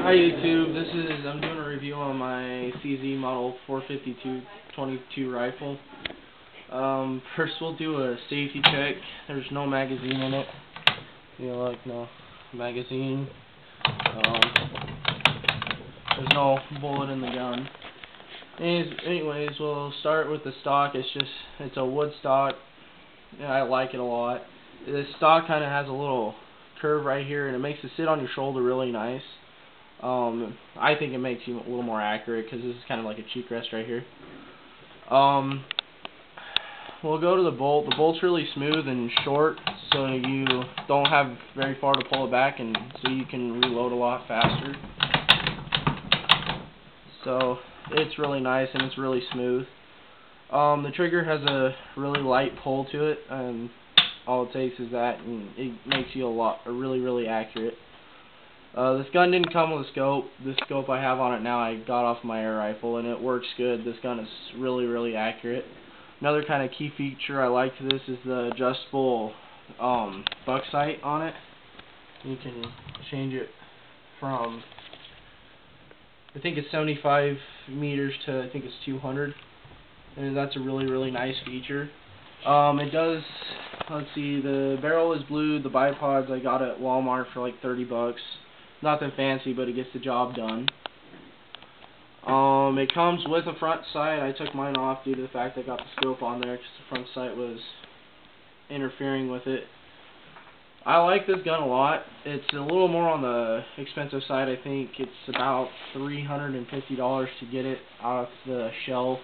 Hi YouTube, I'm doing a review on my CZ model 452-22 rifle. First we'll do a safety check. There's no magazine in it. No magazine. There's no bullet in the gun. Anyways, we'll start with the stock. It's a wood stock. Yeah, I like it a lot. The stock kind of has a little curve right here, and it makes it sit on your shoulder really nice. I think it makes you a little more accurate because this is kind of like a cheek rest right here. We'll go to the bolt. The bolt's really smooth and short, so you don't have very far to pull it back, and so you can reload a lot faster. So it's really nice and it's really smooth. The trigger has a really light pull to it, and all it takes is that, and it makes you really accurate. This gun didn't come with a scope. This scope I have on it now, I got off my air rifle, and it works good. This gun is really accurate. Another kind of key feature I like to this is the adjustable buck sight on it. You can change it from, I think it's 75 meters to I think it's 200, and that's a really nice feature. It does, let's see, the barrel is blue. The bipods I got at Walmart for like 30 bucks. Nothing fancy, but it gets the job done. It comes with a front sight. I took mine off due to the fact I got the scope on there because the front sight was interfering with it. I like this gun a lot. It's a little more on the expensive side. I think it's about $350 to get it off the shelf.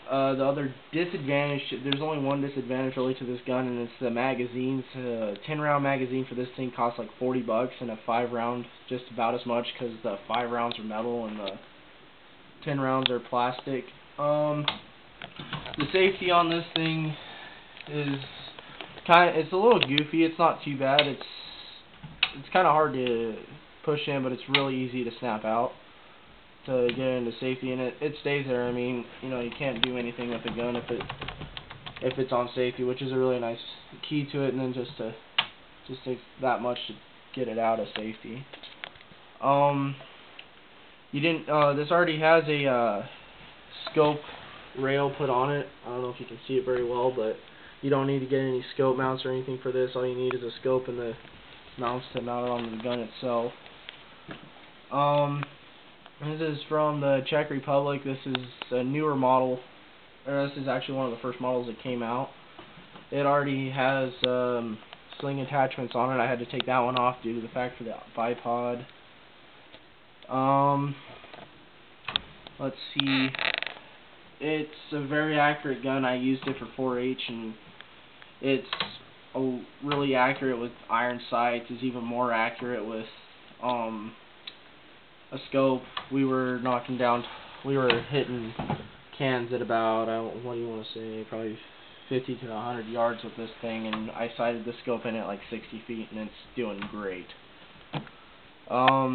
The other disadvantage, there's only one disadvantage really to this gun, and it's the magazines. 10-round magazine for this thing costs like 40 bucks, and a 5-round just about as much because the 5 rounds are metal and the 10 rounds are plastic. The safety on this thing is it's a little goofy. It's not too bad. It's kind of hard to push in, but it's really easy to snap out to get into safety, and it stays there. I mean, you can't do anything with the gun if it's on safety, which is a really nice key to it. And then just takes that much to get it out of safety. This already has a scope rail put on it. I don't know if you can see it very well, but you don't need to get any scope mounts or anything for this. All you need is a scope and the mounts to mount it on the gun itself. This is from the Czech Republic. This is a newer model. This is actually one of the first models that came out. It already has sling attachments on it. I had to take that one off due to the fact for the bipod. Let's see. It's a very accurate gun. I used it for 4-H, and it's really accurate with iron sights. It's even more accurate with a scope. We were hitting cans at about, what do you want to say, probably 50 to 100 yards with this thing, and I sighted the scope in at like 60 feet, and it's doing great. The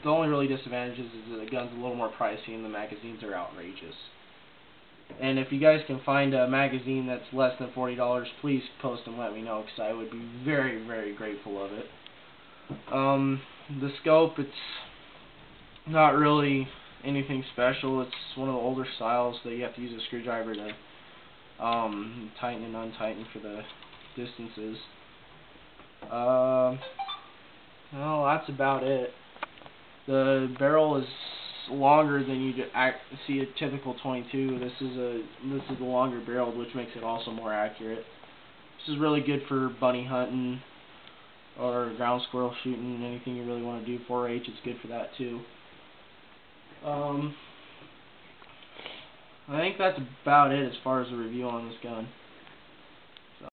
only really disadvantage is that the gun's a little more pricey and the magazines are outrageous. And if you guys can find a magazine that's less than $40, please post and let me know, because I would be very grateful of it. The scope, it's not really anything special. It's one of the older styles that you have to use a screwdriver to tighten and untighten for the distances. Well, that's about it. The barrel is longer than you see a typical 22. This is a longer barrel, which makes it also more accurate. This is really good for bunny hunting or ground squirrel shooting, anything you really want to do. 4-H, it's good for that too. I think that's about it as far as the review on this gun.